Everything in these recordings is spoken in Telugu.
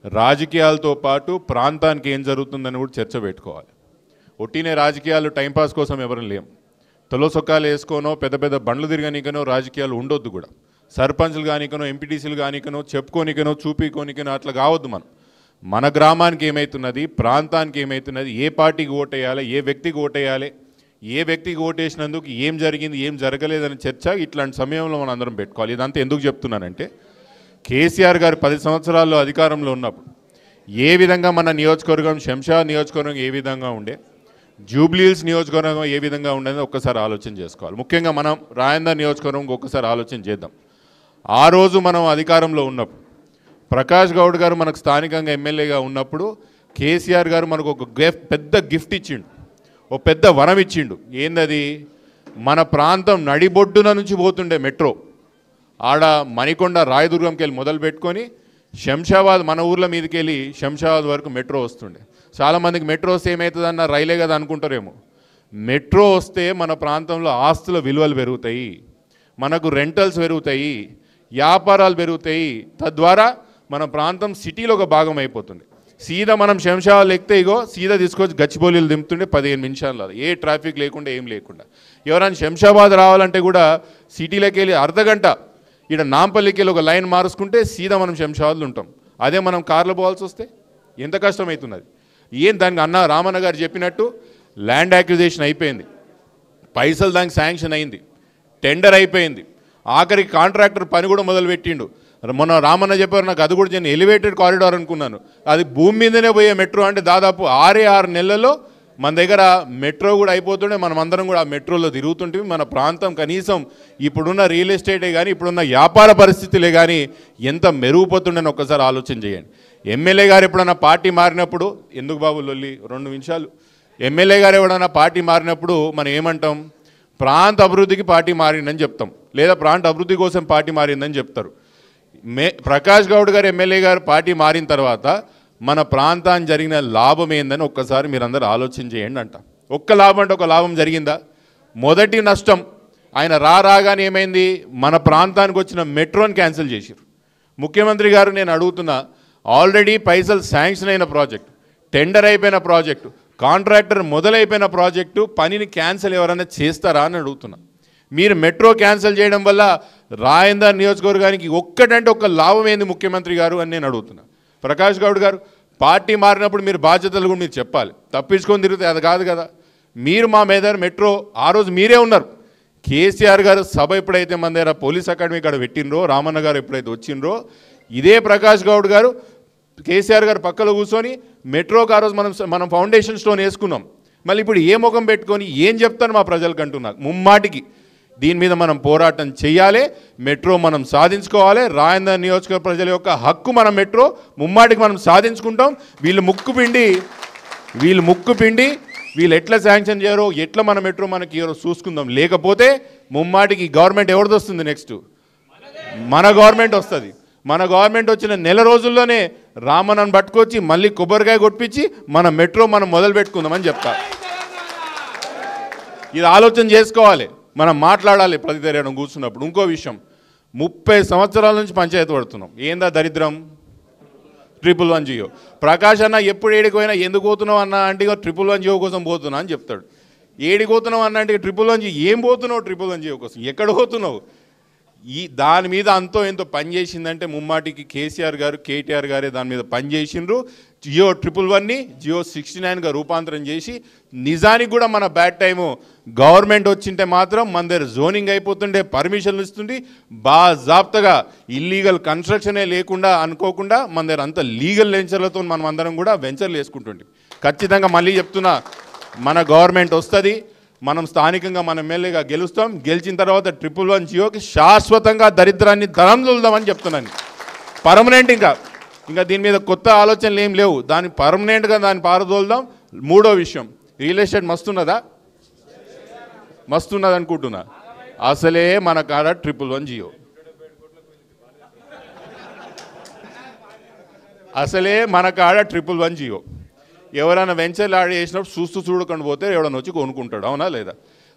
రాజకీయాలతో పాటు ప్రాంతానికి ఏం జరుగుతుందని కూడా చర్చ పెట్టుకోవాలి. ఒట్టినే రాజకీయాలు టైంపాస్ కోసం ఎవరు లేం. తొలసొక్కాలు వేసుకోనో పెద్ద పెద్ద బండ్లు తిరగనికనో రాజకీయాలు ఉండొద్దు కూడా. సర్పంచ్లు కానికనో ఎంపీటీసీలు కానికనో చెప్పుకోనికనో చూపికోనికనో అట్లా కావద్దు. మన గ్రామానికి ఏమవుతున్నది, ప్రాంతానికి ఏమవుతున్నది, ఏ పార్టీకి ఓటేయాలి, ఏ వ్యక్తికి ఓటేయాలి, ఏ వ్యక్తికి ఓటేసినందుకు ఏం జరిగింది ఏం జరగలేదని చర్చ ఇట్లాంటి సమయంలో మనం అందరం పెట్టుకోవాలి. ఇదంతా ఎందుకు చెప్తున్నానంటే కేసీఆర్ గారు 10 సంవత్సరాల్లో అధికారంలో ఉన్నప్పుడు ఏ విధంగా మన నియోజకవర్గం శంషాబాద్ నియోజకవర్గం ఏ విధంగా ఉండే, జూబ్లీహిల్స్ నియోజకవర్గం ఏ విధంగా ఉండేది ఒక్కసారి ఆలోచన చేసుకోవాలి. ముఖ్యంగా మనం రాయందర్ నియోజకవర్గం ఒక్కసారి ఆలోచన చేద్దాం. ఆ రోజు మనం అధికారంలో ఉన్నప్పుడు ప్రకాష్ గౌడ్ గారు మనకు స్థానికంగా ఎమ్మెల్యేగా ఉన్నప్పుడు కేసీఆర్ గారు మనకు ఒక పెద్ద గిఫ్ట్ ఇచ్చిండు, ఒక పెద్ద వరం ఇచ్చిండు. ఏందది? మన ప్రాంతం నడిబొడ్డున నుంచి పోతుండే మెట్రో ఆడ మణికొండ రాయదుర్గంకి వెళ్ళి మొదలు పెట్టుకొని శంషాబాద్ మన ఊర్ల మీదకి వెళ్ళి శంషాబాద్ వరకు మెట్రో వస్తుండే. చాలామందికి మెట్రో వస్తే ఏమవుతుందన్న రైలే కదా అనుకుంటారేమో. మెట్రో వస్తే మన ప్రాంతంలో ఆస్తుల విలువలు పెరుగుతాయి, మనకు రెంటల్స్ పెరుగుతాయి, వ్యాపారాలు పెరుగుతాయి. తద్వారా మన ప్రాంతం సిటీలో ఒక భాగం అయిపోతుంది. సీదా మనం శంషాబాద్ ఎక్కితే ఇగో సీదా తీసుకొచ్చి గచ్చిబౌలిలు దింపుతుండే 15 నిమిషాలు, ఏ ట్రాఫిక్ లేకుండా ఏం లేకుండా. ఎవరైనా శంషాబాద్ రావాలంటే కూడా సిటీలోకి వెళ్ళి అర్ధగంట ఇక్కడ నాంపల్లికి వెళ్ళి ఒక లైన్ మార్చుకుంటే సీదా మనం శంషాబాద్లో ఉంటాం. అదే మనం కార్లో పోవాల్సి వస్తే ఎంత కష్టమవుతున్నది. ఏం దానికి రామన్న గారు చెప్పినట్టు ల్యాండ్ యాక్విజిషన్ అయిపోయింది, పైసలు దానికి శాంక్షన్ అయింది, టెండర్ అయిపోయింది, ఆఖరికి కాంట్రాక్టర్ పని కూడా మొదలుపెట్టిండు. మొన్న రామన్న చెప్పారు, నాకు అది కూడా నేను ఎలివేటెడ్ కారిడార్ అనుకున్నాను. అది భూమి మీదనే పోయే మెట్రో. అంటే దాదాపు 6 నెలల్లో మన దగ్గర మెట్రో కూడా అయిపోతుండే. మనం అందరం కూడా ఆ మెట్రోలో తిరుగుతుంటే మన ప్రాంతం కనీసం ఇప్పుడున్న రియల్ ఎస్టేటే కానీ ఇప్పుడున్న వ్యాపార పరిస్థితులే కానీ ఎంత మెరుగుపోతుండని ఒక్కసారి ఆలోచన చేయండి. ఎమ్మెల్యే గారు ఎప్పుడన్నా పార్టీ మారినప్పుడు, ఎందుకు బాబు లొల్లి 2 నిమిషాలు, ఎమ్మెల్యే గారు ఎవడన్నా పార్టీ మారినప్పుడు మనం ఏమంటాం? ప్రాంత అభివృద్ధికి పార్టీ మారిందని చెప్తాం, లేదా ప్రాంత అభివృద్ధి కోసం పార్టీ మారిందని చెప్తారు. ప్రకాష్ గౌడ్ గారు ఎమ్మెల్యే గారు పార్టీ మారిన తర్వాత మన ప్రాంతానికి జరిగిన లాభం ఏందని ఒక్కసారి మీరందరూ ఆలోచన చేయండి అంట. ఒక్క లాభం అంటే ఒక లాభం జరిగిందా? మొదటి నష్టం ఆయన రాగానే ఏమైంది? మన ప్రాంతానికి వచ్చిన మెట్రోని క్యాన్సిల్ చేశారు. ముఖ్యమంత్రి గారు నేను అడుగుతున్నా, ఆల్రెడీ పైసలు శాంక్షన్ అయిన ప్రాజెక్టు, టెండర్ అయిపోయిన ప్రాజెక్టు, కాంట్రాక్టర్ మొదలైపోయిన ప్రాజెక్టు పనిని క్యాన్సిల్ ఎవరైనా చేస్తారా అని అడుగుతున్నా. మీరు మెట్రో క్యాన్సిల్ చేయడం వల్ల రాయందర్ నియోజకవర్గానికి ఒక్కటంటే ఒక్క లాభం ఏంది ముఖ్యమంత్రి గారు అని నేను అడుగుతున్నా. ప్రకాష్ గౌడ్ గారు పార్టీ మారినప్పుడు మీరు బాధ్యతలు కూడా మీరు చెప్పాలి. తప్పించుకొని తిరిగితే అది కాదు కదా. మీరు మా మీద మెట్రో ఆ రోజు మీరే ఉన్నారు. కేసీఆర్ గారు సభ ఎప్పుడైతే మన దగ్గర పోలీస్ అకాడమీ కాడ పెట్టినరో, రామన్న గారు ఎప్పుడైతే వచ్చిండ్రో, ఇదే ప్రకాష్ గౌడ్ గారు కేసీఆర్ గారు పక్కలో కూర్చొని మెట్రోకి ఆ రోజు మనం ఫౌండేషన్ స్టోన్ వేసుకున్నాం. మళ్ళీ ఇప్పుడు ఏ ముఖం పెట్టుకొని ఏం చెప్తాను మా ప్రజలకు అంటున్నారు. ముమ్మాటికి దీని మీద మనం పోరాటం చేయాలి, మెట్రో మనం సాధించుకోవాలి. రాయందర్ నియోజకవర్గ ప్రజల యొక్క హక్కు మనం మెట్రో ముమ్మాటికి మనం సాధించుకుంటాం. వీళ్ళు ముక్కు పిండి వీళ్ళు ఎట్లా శాంక్షన్ చేయరో, ఎట్లా మన మెట్రో మనకి చూసుకుందాం. లేకపోతే ముమ్మాటికి గవర్నమెంట్ ఎవరిది వస్తుంది? నెక్స్ట్ మన గవర్నమెంట్ వస్తుంది. మన గవర్నమెంట్ వచ్చిన నెల రోజుల్లోనే రామన్నను పట్టుకొచ్చి మళ్ళీ కొబ్బరికాయ కొట్టించి మన మెట్రో మనం మొదలు పెట్టుకుందామని చెప్తా. ఇది ఆలోచన చేసుకోవాలి, మనం మాట్లాడాలి ప్రతిదర్యానం కూర్చున్నప్పుడు. ఇంకో విషయం, 30 సంవత్సరాల నుంచి పంచాయతీ పడుతున్నాం. ఏందా దరిద్రం? 111 జియో. ప్రకాష్ అన్న ఎప్పుడు ఏడిపోయినా ఎందుకు పోతున్నావు అన్న అంటే 111 జియో కోసం పోతున్నా అని చెప్తాడు. ఏడిపోతున్నావు అన్న అంటే 111 జియో ఏం పోతున్నావు? 111 జియో కోసం ఎక్కడ పోతున్నావు? దాని మీద అంతో ఎంతో పనిచేసిందంటే ముమ్మాటికి కేసీఆర్ గారు, కేటీఆర్ గారే దాని మీద పనిచేసిండ్రు. జియో 111ని జియో 69గా రూపాంతరం చేసి, నిజానికి కూడా మన బ్యాడ్ టైము గవర్నమెంట్ వచ్చింటే మాత్రం మన దగ్గర జోనింగ్ అయిపోతుండే, పర్మిషన్లు ఇస్తుండే, బాజాప్తగా ఇల్లీగల్ కన్స్ట్రక్షనే లేకుండా అనుకోకుండా మన దగ్గర అంత లీగల్ వెంచర్లతో మనం అందరం కూడా వెంచర్లు వేసుకుంటుండే. ఖచ్చితంగా మళ్ళీ చెప్తున్నా, మన గవర్నమెంట్ వస్తుంది, మనం స్థానికంగా మన ఎమ్మెల్యేగా గెలుస్తాం. గెలిచిన తర్వాత 111 జియోకి శాశ్వతంగా దరిద్రాన్ని ధరందులుదామని చెప్తున్నాను. పర్మనెంట్ ఇంకా దీని మీద కొత్త ఆలోచనలు ఏం లేవు. దాన్ని పర్మనెంట్గా దాన్ని పారదోలుదాం. మూడో విషయం, రియల్ ఎస్టేట్ మస్తున్నదా? మస్తున్నది అనుకుంటున్నా. అసలే మన కాడ 111 జియో, అసలే మన కాడ 111 జియో. ఎవరైనా వెంచర్లు ఆడి చేసినప్పుడు చూడకుండా పోతే ఎవడన్నా వచ్చి కొనుక్కుంటాడు, అవునా లేదా?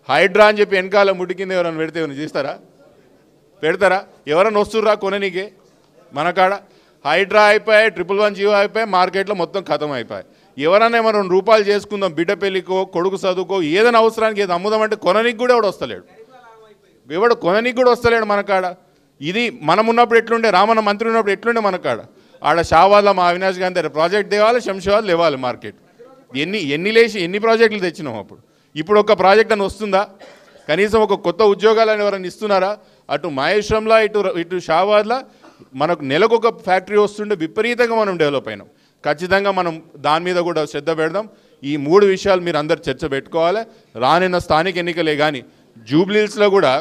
హైడ్రా అని చెప్పి వెనకాల ముడి కింద ఎవరైనా పెడితే ఏమైనా చేస్తారా? పెడతారా? ఎవరైనా వస్తుర్రా కొననీకే? మన కాడ హైడ్రా అయిపోయాయి, 111 జియో అయిపోయాయి, మార్కెట్లో మొత్తం ఖతం అయిపోయాయి. ఎవరైనా మనం 2 రూపాయలు చేసుకుందాం, బిడ్డ పెళ్ళికో కొడుకు చదువుకో ఏదైనా అవసరానికి ఏదో అమ్ముదామంటే కొననికి కూడా ఎవడు వస్తలేడు, కొననికి కూడా వస్తలేడు మన కాడ. ఇది మనం ఉన్నప్పుడు ఎట్లుండే, రామన్న మంత్రి ఉన్నప్పుడు ఎట్లుండే మన కాడ. ఆడ షావాద్లో మా అవినాష్ గాంధీ ప్రాజెక్ట్ తేవాలి, శంషాబాద్ లేవాలి మార్కెట్. ఎన్ని ప్రాజెక్టులు తెచ్చినాం అప్పుడు. ఇప్పుడు ఒక ప్రాజెక్ట్ అని వస్తుందా? కనీసం ఒక కొత్త ఉద్యోగాలను ఎవరైనా ఇస్తున్నారా? అటు మహేశ్వరంలో ఇటు షాబాద్లో మనకు నెలకు ఒక ఫ్యాక్టరీ వస్తుండే, విపరీతంగా మనం డెవలప్ అయినాం. ఖచ్చితంగా మనం దాని మీద కూడా శ్రద్ధ పెడదాం. ఈ 3 విషయాలు మీరు అందరు చర్చ పెట్టుకోవాలి. రానున్న స్థానిక ఎన్నికలే కానీ జూబ్లీహిల్స్లో కూడా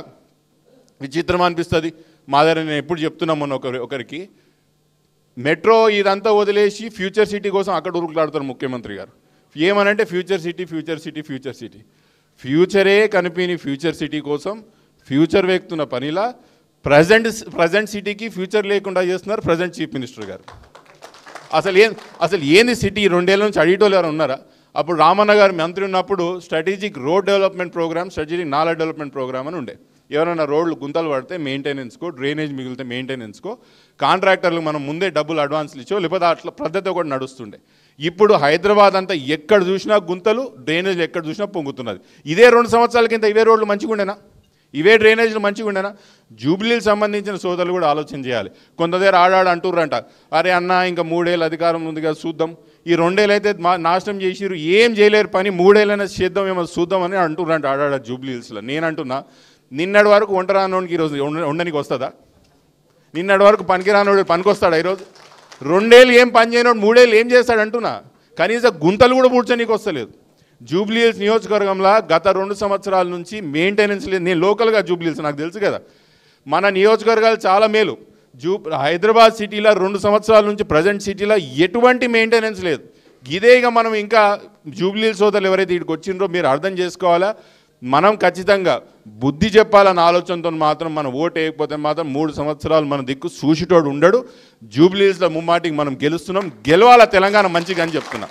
విచిత్రం అనిపిస్తుంది. మా దగ్గర నేను ఎప్పుడు చెప్తున్నాం మొన్న ఒకరికి, మెట్రో ఇదంతా వదిలేసి ఫ్యూచర్ సిటీ కోసం అక్కడ ఉరుకులాడుతారు ముఖ్యమంత్రి గారు. ఏమనంటే future city future city future city, ఫ్యూచరే కనిపిని ఫ్యూచర్ సిటీ కోసం ఫ్యూచర్ వేస్తున్న పనిలా ప్రజెంట్ సిటీకి ఫ్యూచర్ లేకుండా చేస్తున్నారు ప్రజెంట్ చీఫ్ మినిస్టర్ గారు. అసలు ఏంది సిటీ? 2 ఏళ్ళ నుంచి అడిగేటోళ్ళు ఎవరు ఉన్నారా? అప్పుడు రామన్న గారు మంత్రి ఉన్నప్పుడు strategic road development programme, strategic నాలా డెవలప్మెంట్ ప్రోగ్రామ్ అని ఉండే. ఎవరైనా రోడ్లు గుంతలు పడితే మెయింటెనెన్స్కో, డ్రైనేజ్ మిగిలితే మెయింటెనెన్స్కో కాంట్రాక్టర్లకు మనం ముందే డబ్బులు అడ్వాన్స్లు ఇచ్చో, లేకపోతే అట్లా పద్ధతి ఒకటి నడుస్తుండే. ఇప్పుడు హైదరాబాద్ అంతా ఎక్కడ చూసినా గుంతలు, డ్రైనేజ్లు ఎక్కడ చూసినా పొంగుతున్నది. ఇదే 2 సంవత్సరాల కింద ఇవే రోడ్లు మంచిగా ఉండేనా? ఇవే డ్రైనేజ్లు మంచిగా ఉండేనా? జూబ్లీలకు సంబంధించిన సోదరులు కూడా ఆలోచన చేయాలి. కొంత దగ్గర అంటుర్రంట, అరే అన్న ఇంకా 3 ఏళ్ళు అధికారం ఉంది కదా చూద్దాం, ఈ 2 ఏళ్ళు అయితే నాశనం చేసిరు, ఏం చేయలేరు పని, 3 ఏళ్ళైనా చేద్దాం ఏమో చూద్దామని అంటుర్రంట జూబ్లీహిల్స్లో. నేను అంటున్నా, నిన్నటి వరకు ఒంటరానోడికి ఈరోజు ఉండడానికి వస్తుందా? నిన్నటి వరకు పనికిరానోడు పనికొస్తాడా ఈరోజు? 2 ఏళ్ళు ఏం పని చేయనోడు 3 ఏళ్ళు ఏం చేస్తాడు అంటున్నా. కనీసం గుంతలు కూడా పూడ్చనీకి వస్తలేదు. జూబ్లీహిల్స్ నియోజకవర్గంలో గత 2 సంవత్సరాల నుంచి మెయింటెనెన్స్ లేదు. నేను లోకల్గా జూబ్లీహిల్స్, నాకు తెలుసు కదా, మన నియోజకవర్గాలు చాలా మేలు. హైదరాబాద్ సిటీలో 2 సంవత్సరాల నుంచి ప్రజెంట్ సిటీలో ఎటువంటి మెయింటెనెన్స్ లేదు. ఇదేగా మనం ఇంకా జూబ్లీహిల్స్ సోదరులు ఎవరైతే ఇక్కడికి వచ్చిండ్రో మీరు అర్థం చేసుకోవాలా. మనం ఖచ్చితంగా బుద్ధి చెప్పాలన్న ఆలోచనతో మాత్రం మనం ఓటు వేయకపోతే మాత్రం 3 సంవత్సరాలు మన దిక్కు చూసిటోడు ఉండడు. జూబ్లీహిల్స్లో ముమ్మాటికి మనం గెలుస్తున్నాం, గెలవాలా తెలంగాణ మంచిగా అని చెప్తున్నా.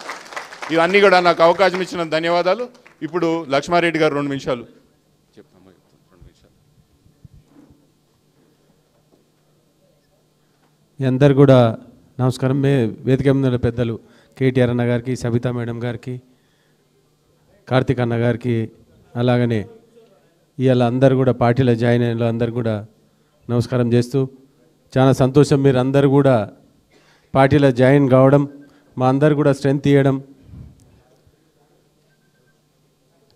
ఇవన్నీ కూడా నాకు అవకాశం ఇచ్చిన ధన్యవాదాలు. ఇప్పుడు లక్ష్మారెడ్డి గారు 2 నిమిషాలు చెప్తాము. 2 నిమిషాలు. మీ అందరు కూడా నమస్కారం. వేదిక మీద పెద్దలు కేటీఆర్ అన్న గారికి, సబితా మేడం గారికి, కార్తిక్ అన్న గారికి, అలాగనే ఇవాళ అందరు కూడా పార్టీలో జాయిన్ అయిన అందరు కూడా నమస్కారం చేస్తూ, చాలా సంతోషం మీరు అందరు కూడా పార్టీలో జాయిన్ కావడం, మా అందరు కూడా స్ట్రెంత్ ఇవ్వడం.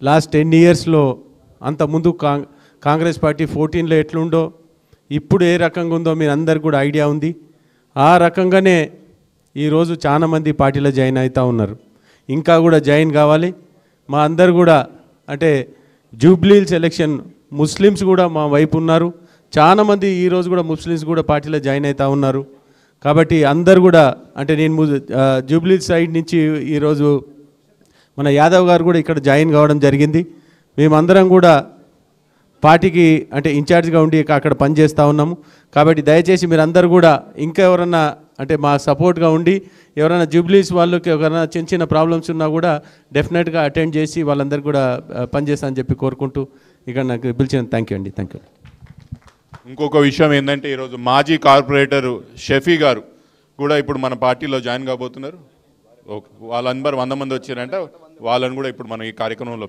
లాస్ట్ 10 ఇయర్స్లో అంతకుముందు కాంగ్రెస్ పార్టీ 14లో ఎట్లుండో ఇప్పుడు ఏ రకంగా ఉందో మీరు అందరు కూడా ఐడియా ఉంది. ఆ రకంగానే ఈరోజు చాలామంది పార్టీలో జాయిన్ అవుతూ ఉన్నారు, ఇంకా కూడా జాయిన్ కావాలి. మా అందరు కూడా అంటే జూబ్లీహిల్స్ ఎలక్షన్ ముస్లిమ్స్ కూడా మా వైపు ఉన్నారు. చాలామంది ఈరోజు కూడా ముస్లిమ్స్ కూడా పార్టీలో జాయిన్ అవుతూ ఉన్నారు. కాబట్టి అందరు కూడా అంటే నేను జూబ్లీహిల్స్ సైడ్ నుంచి ఈరోజు మన యాదవ్ గారు కూడా ఇక్కడ జాయిన్ కావడం జరిగింది. మేమందరం కూడా పార్టీకి అంటే ఇన్ఛార్జ్గా ఉండి అక్కడ పనిచేస్తూ ఉన్నాము. కాబట్టి దయచేసి మీరందరూ కూడా ఇంకా ఎవరన్నా అంటే మా సపోర్ట్గా ఉండి ఎవరైనా జూబ్లీహిల్స్ వాళ్ళకి ఎవరైనా చిన్న ప్రాబ్లమ్స్ ఉన్నా కూడా డెఫినెట్గా అటెండ్ చేసి వాళ్ళందరూ కూడా పనిచేస్తామని చెప్పి కోరుకుంటూ ఇక్కడ నాకు పిలిచిన థ్యాంక్ యూ అండి. Thank you. ఇంకొక విషయం ఏంటంటే ఈరోజు మాజీ కార్పొరేటర్ షఫీ గారు కూడా ఇప్పుడు మన పార్టీలో జాయిన్ కాబోతున్నారు. వాళ్ళందరూ 100 మంది వచ్చారంటే వాళ్ళని కూడా ఇప్పుడు మనం ఈ కార్యక్రమంలో